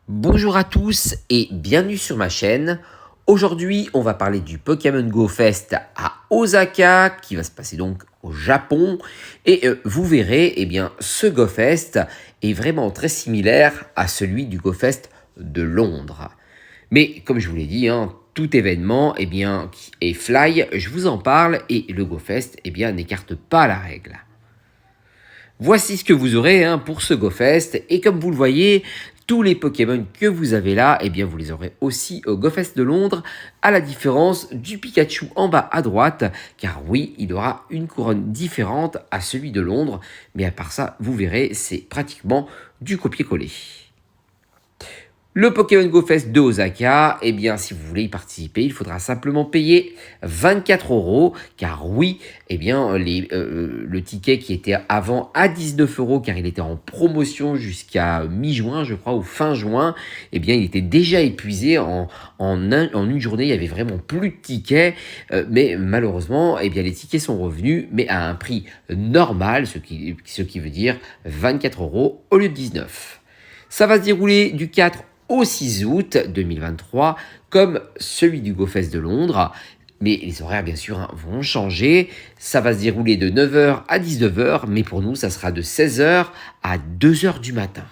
Bonjour à tous et bienvenue sur ma chaîne. Aujourd'hui, on va parler du Pokémon Go Fest à Osaka qui va se passer donc au Japon. Et vous verrez, ce Go Fest est vraiment très similaire à celui du Go Fest de Londres. Mais comme je vous l'ai dit, tout événement qui est fly, je vous en parle et le Go Fest n'écarte pas la règle. Voici ce que vous aurez pour ce Go Fest. Et comme vous le voyez, tous les Pokémon que vous avez là, vous les aurez aussi au Go Fest de Londres, à la différence du Pikachu en bas à droite, car oui, il aura une couronne différente à celui de Londres, mais à part ça, vous verrez, c'est pratiquement du copier-coller. Le Pokémon Go Fest de Osaka, si vous voulez y participer, il faudra simplement payer 24 €, car oui, le ticket qui était avant à 19 €, car il était en promotion jusqu'à mi-juin, je crois, ou fin juin, il était déjà épuisé en une journée, il y avait vraiment plus de tickets, mais malheureusement, les tickets sont revenus, mais à un prix normal, ce qui veut dire 24 € au lieu de 19. Ça va se dérouler du 4 au 6 août 2023, comme celui du Go Fest de Londres. Mais les horaires, bien sûr, vont changer. Ça va se dérouler de 9 h à 19 h, mais pour nous, ça sera de 16 h à 2 h du matin.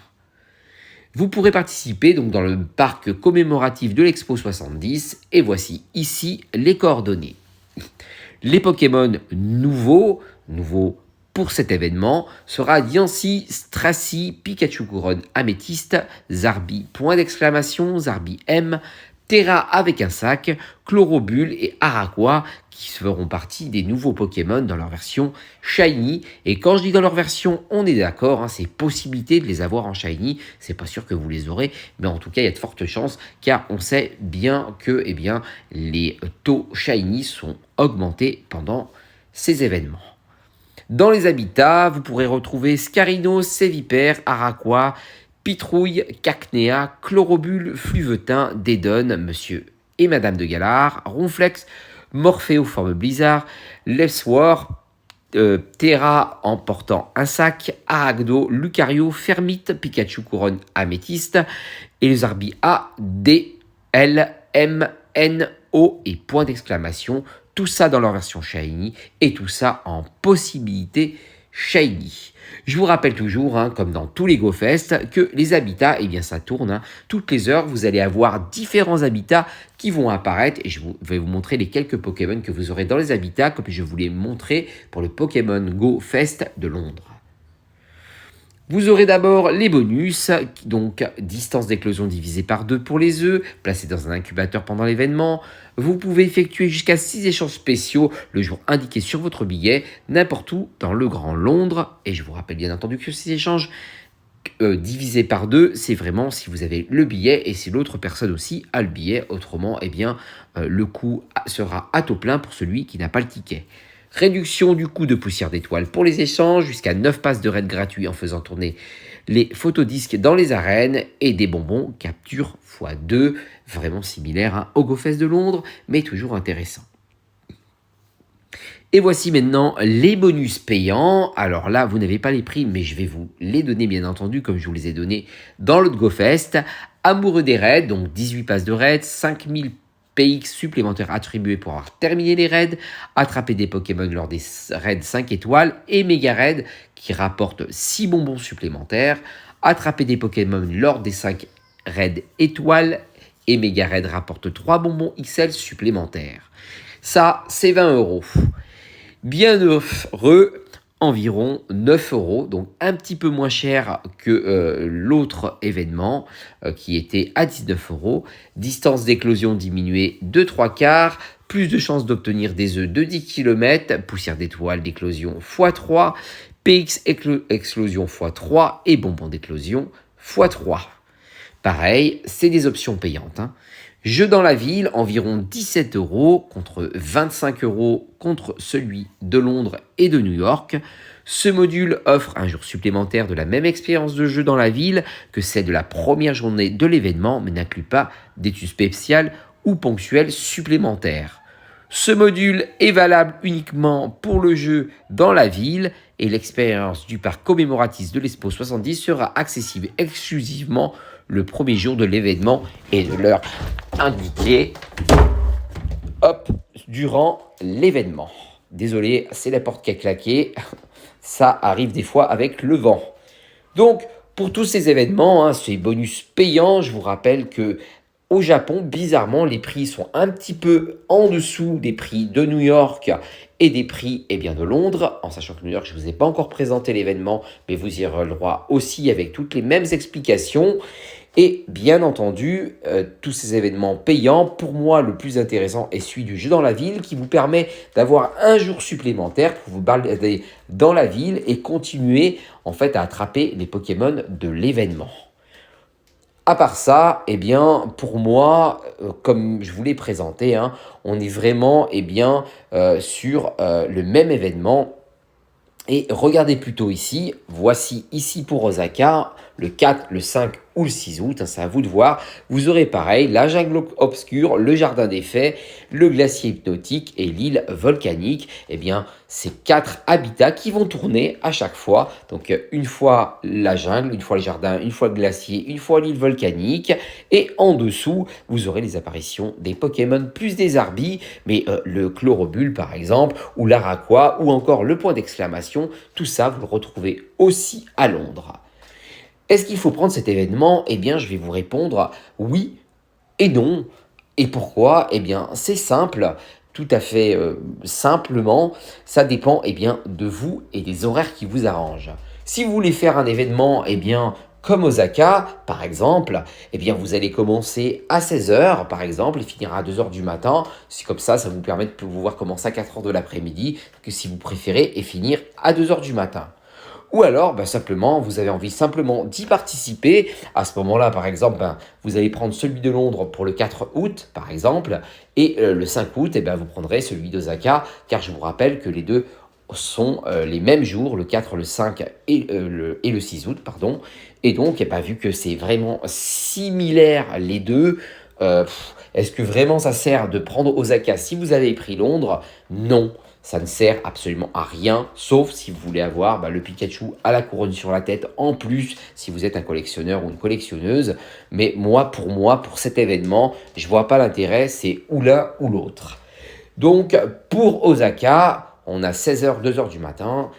Vous pourrez participer donc dans le parc commémoratif de l'Expo 70, et voici ici les coordonnées. Les Pokémon nouveaux pour cet événement sera Yancy, Stracy, Pikachu couronne améthyste, Zarbi point d'exclamation, Zarbi M, Terra avec un sac, Chlorobule et Araqua qui feront partie des nouveaux Pokémon dans leur version Shiny. Et quand je dis dans leur version, on est d'accord, c'est possibilité de les avoir en Shiny. C'est pas sûr que vous les aurez, mais en tout cas, il y a de fortes chances car on sait bien que les taux Shiny sont augmentés pendant ces événements. Dans les habitats, vous pourrez retrouver Scarino, Sévipère, Araqua, Pitrouille, Cacnea, Chlorobule, Fluvetin, Dédone, Monsieur et Madame de Galard, Ronflex, Morphéo forme Blizzard, Levswar, Terra en portant un sac, Aragdo, Lucario, Fermite, Pikachu couronne améthyste, et les Zarbi A, D, L, M, N, O et point d'exclamation. Tout ça dans leur version Shiny et tout ça en possibilité Shiny. Je vous rappelle toujours, comme dans tous les Go Fest, que les habitats, ça tourne. Toutes les heures, vous allez avoir différents habitats qui vont apparaître et je vais vous montrer les quelques Pokémon que vous aurez dans les habitats comme je vous l'ai montré pour le Pokémon Go Fest de Londres. Vous aurez d'abord les bonus, donc distance d'éclosion divisée par 2 pour les œufs, placés dans un incubateur pendant l'événement. Vous pouvez effectuer jusqu'à 6 échanges spéciaux le jour indiqué sur votre billet, n'importe où dans le Grand Londres. Et je vous rappelle bien entendu que ces échanges divisés par 2, c'est vraiment si vous avez le billet et si l'autre personne aussi a le billet. Autrement, le coût sera à taux plein pour celui qui n'a pas le ticket. Réduction du coût de poussière d'étoiles pour les échanges, jusqu'à 9 passes de raid gratuits en faisant tourner les photodisques dans les arènes et des bonbons capture x2, vraiment similaire au Go Fest de Londres, mais toujours intéressant. Et voici maintenant les bonus payants. Alors là, vous n'avez pas les prix, mais je vais vous les donner bien entendu, comme je vous les ai donnés dans l'autre Go Fest. Amoureux des raids, donc 18 passes de raid, 5000 PX supplémentaires attribués pour avoir terminé les raids, attraper des Pokémon lors des raids 5 étoiles et méga raids qui rapportent 6 bonbons supplémentaires, attraper des Pokémon lors des 5 raids étoiles et méga raids rapportent 3 bonbons XL supplémentaires. Ça, c'est 20 €. Bien heureux, environ 9 €, donc un petit peu moins cher que l'autre événement qui était à 19 €. Distance d'éclosion diminuée de 3/4, plus de chances d'obtenir des œufs de 10 km, poussière d'étoile d'éclosion x3, PX explosion x3 et bonbons d'éclosion x3. Pareil, c'est des options payantes. Jeu dans la ville, environ 17 € contre 25 € contre celui de Londres et de New York. Ce module offre un jour supplémentaire de la même expérience de jeu dans la ville que celle de la première journée de l'événement, mais n'inclut pas d'études spéciales ou ponctuelles supplémentaires. Ce module est valable uniquement pour le jeu dans la ville et l'expérience du parc commémoratif de l'Expo 70 sera accessible exclusivement le premier jour de l'événement et de l'heure indiquée, hop, durant l'événement. Désolé, c'est la porte qui a claqué, ça arrive des fois avec le vent. Donc, pour tous ces événements, ces bonus payants, je vous rappelle que au Japon, bizarrement, les prix sont un petit peu en dessous des prix de New York et des prix de Londres, en sachant que New York, je ne vous ai pas encore présenté l'événement, mais vous y aurez le droit aussi avec toutes les mêmes explications. Et bien entendu, tous ces événements payants, pour moi, le plus intéressant est celui du jeu dans la ville qui vous permet d'avoir un jour supplémentaire pour vous balader dans la ville et continuer en fait à attraper les Pokémon de l'événement. À part ça, pour moi, comme je vous l'ai présenté, on est vraiment sur le même événement. Et regardez plutôt ici, voici ici pour Osaka, le 4, le 5 ou le 6 août, c'est à vous de voir. Vous aurez pareil la jungle obscure, le jardin des fées, le glacier hypnotique et l'île volcanique. C'est 4 habitats qui vont tourner à chaque fois. Donc une fois la jungle, une fois le jardin, une fois le glacier, une fois l'île volcanique. Et en dessous, vous aurez les apparitions des Pokémon plus des Arbis, mais le Chlorobule par exemple, ou l'Araqua, ou encore le point d'exclamation. Tout ça, vous le retrouvez aussi à Londres. Est-ce qu'il faut prendre cet événement? Je vais vous répondre oui et non. Et pourquoi? C'est simple, tout à fait simplement, ça dépend de vous et des horaires qui vous arrangent. Si vous voulez faire un événement comme Osaka, par exemple, vous allez commencer à 16 heures, par exemple, et finir à 2 heures du matin. C'est comme ça vous permet de pouvoir commencer à 4 heures de l'après-midi, que si vous préférez, et finir à 2 heures du matin. Ou alors, simplement, vous avez envie simplement d'y participer. À ce moment-là, par exemple, vous allez prendre celui de Londres pour le 4 août, par exemple, et le 5 août, vous prendrez celui d'Osaka, car je vous rappelle que les deux sont les mêmes jours, le 4, le 5 et le 6 août, pardon. Et donc, vu que c'est vraiment similaire les deux, est-ce que vraiment ça sert de prendre Osaka si vous avez pris Londres? Non. Ça ne sert absolument à rien, sauf si vous voulez avoir le Pikachu à la couronne sur la tête, en plus, si vous êtes un collectionneur ou une collectionneuse. Mais pour cet événement, je vois pas l'intérêt, c'est ou l'un ou l'autre. Donc, pour Osaka, on a 16h, 2h du matin.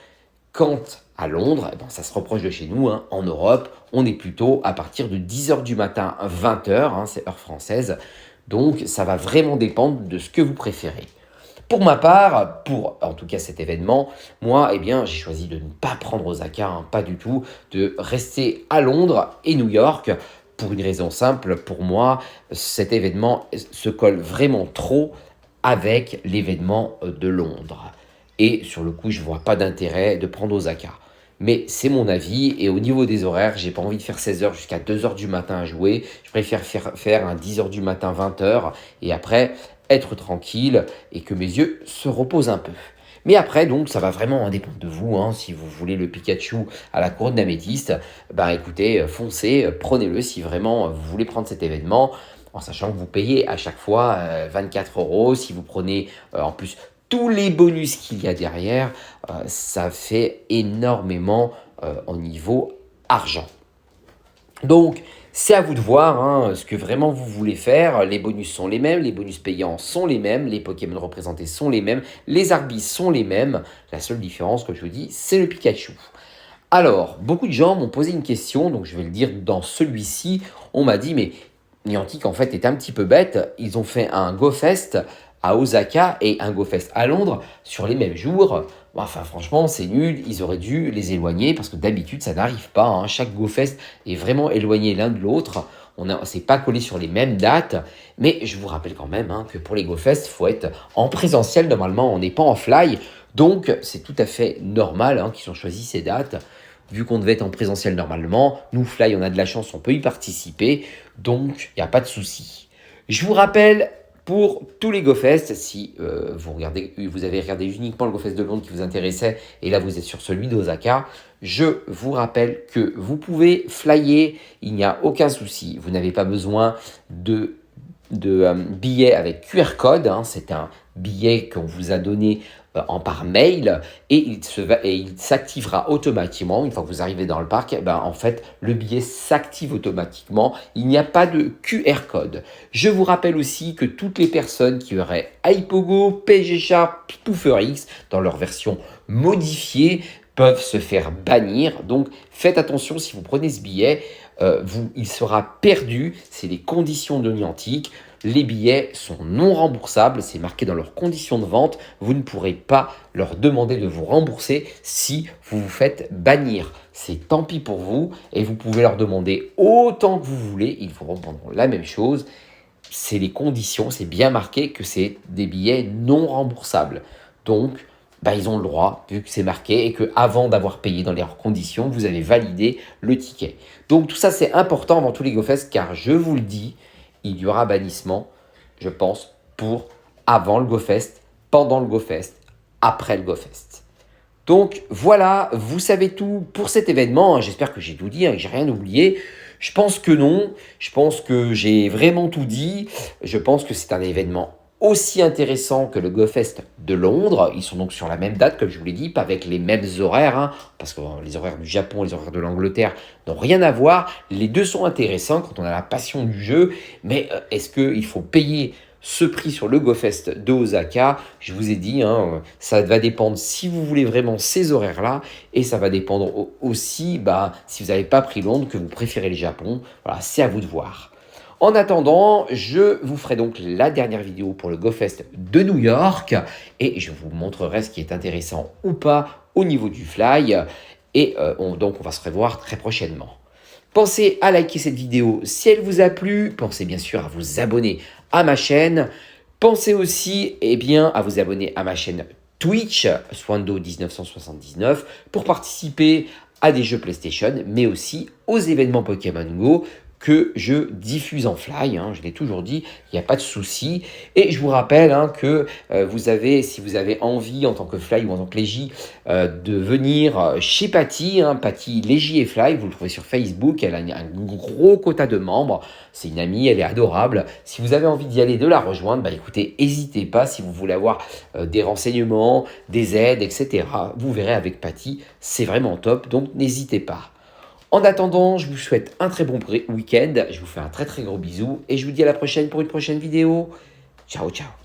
Quant à Londres, ça se reproche de chez nous, en Europe, on est plutôt à partir de 10h du matin, 20h, c'est heure française. Donc, ça va vraiment dépendre de ce que vous préférez. Pour ma part, pour en tout cas cet événement, moi, j'ai choisi de ne pas prendre Osaka, pas du tout, de rester à Londres et New York, pour une raison simple. Pour moi, cet événement se colle vraiment trop avec l'événement de Londres. Et sur le coup, je ne vois pas d'intérêt de prendre Osaka. Mais c'est mon avis, et au niveau des horaires, j'ai pas envie de faire 16h jusqu'à 2h du matin à jouer. Je préfère faire un 10h du matin, 20h, et après être tranquille et que mes yeux se reposent un peu. Mais après, donc, ça va vraiment dépendre de vous. Si vous voulez le Pikachu à la couronne d'améthyste, écoutez, foncez, prenez-le si vraiment vous voulez prendre cet événement, en sachant que vous payez à chaque fois 24 euros. Si vous prenez en plus tous les bonus qu'il y a derrière, ça fait énormément au niveau argent. Donc, c'est à vous de voir ce que vraiment vous voulez faire. Les bonus sont les mêmes, les bonus payants sont les mêmes, les Pokémon représentés sont les mêmes, les Arbis sont les mêmes. La seule différence, comme je vous dis, c'est le Pikachu. Alors, beaucoup de gens m'ont posé une question, donc je vais le dire dans celui-ci. On m'a dit, mais Niantic, en fait, est un petit peu bête. Ils ont fait un GoFest à Osaka et un GoFest à Londres sur les mêmes jours. Franchement, c'est nul. Ils auraient dû les éloigner parce que d'habitude, ça n'arrive pas. Chaque GoFest est vraiment éloigné l'un de l'autre. On ne s'est pas collé sur les mêmes dates. Mais je vous rappelle quand même que pour les GoFest, il faut être en présentiel. Normalement, on n'est pas en fly. Donc, c'est tout à fait normal qu'ils ont choisi ces dates. Vu qu'on devait être en présentiel normalement, nous, Fly, on a de la chance, on peut y participer. Donc, il n'y a pas de souci. Je vous rappelle, pour tous les GoFest, si vous avez regardé uniquement le GoFest de Londres qui vous intéressait, et là vous êtes sur celui d'Osaka, je vous rappelle que vous pouvez flyer, il n'y a aucun souci. Vous n'avez pas besoin de billets avec QR code, c'est un billet qu'on vous a donné par mail et il s'activera automatiquement. Une fois que vous arrivez dans le parc, en fait, le billet s'active automatiquement. Il n'y a pas de QR code. Je vous rappelle aussi que toutes les personnes qui auraient iPogo, PSG Sharp, PooferX dans leur version modifiée peuvent se faire bannir. Donc faites attention si vous prenez ce billet, il sera perdu. C'est les conditions de Niantic. Les billets sont non remboursables, c'est marqué dans leurs conditions de vente. Vous ne pourrez pas leur demander de vous rembourser si vous vous faites bannir. C'est tant pis pour vous et vous pouvez leur demander autant que vous voulez. Ils vous répondront la même chose. C'est les conditions, c'est bien marqué que c'est des billets non remboursables. Donc, ils ont le droit, vu que c'est marqué, et qu'avant d'avoir payé dans les conditions, vous avez validé le ticket. Donc tout ça, c'est important avant tous les GoFest, car je vous le dis, il y aura bannissement, je pense, pour avant le GoFest, pendant le GoFest, après le GoFest. Donc voilà, vous savez tout pour cet événement. J'espère que j'ai tout dit, que j'ai rien oublié. Je pense que non, je pense que j'ai vraiment tout dit. Je pense que c'est un événement aussi intéressant que le GoFest de Londres. Ils sont donc sur la même date, comme je vous l'ai dit, pas avec les mêmes horaires, parce que les horaires du Japon et les horaires de l'Angleterre n'ont rien à voir. Les deux sont intéressants quand on a la passion du jeu, mais est-ce qu'il faut payer ce prix sur le GoFest de Osaka? Je vous ai dit, ça va dépendre si vous voulez vraiment ces horaires-là, et ça va dépendre aussi, si vous n'avez pas pris Londres, que vous préférez le Japon. Voilà, c'est à vous de voir. En attendant, je vous ferai donc la dernière vidéo pour le GoFest de New York et je vous montrerai ce qui est intéressant ou pas au niveau du fly. Et donc, on va se revoir très prochainement. Pensez à liker cette vidéo si elle vous a plu. Pensez bien sûr à vous abonner à ma chaîne. Pensez aussi à vous abonner à ma chaîne Twitch, Swando1979, pour participer à des jeux PlayStation, mais aussi aux événements Pokémon Go que je diffuse en fly, je l'ai toujours dit, il n'y a pas de souci. Et je vous rappelle que si vous avez envie en tant que fly ou en tant que légie de venir chez Patty, Patty Légie et Fly, vous le trouvez sur Facebook, elle a un gros quota de membres, c'est une amie, elle est adorable. Si vous avez envie d'y aller, de la rejoindre, écoutez, n'hésitez pas si vous voulez avoir des renseignements, des aides, etc. Vous verrez avec Patty, c'est vraiment top, donc n'hésitez pas. En attendant, je vous souhaite un très bon week-end, je vous fais un très gros bisou et je vous dis à la prochaine pour une prochaine vidéo. Ciao, ciao.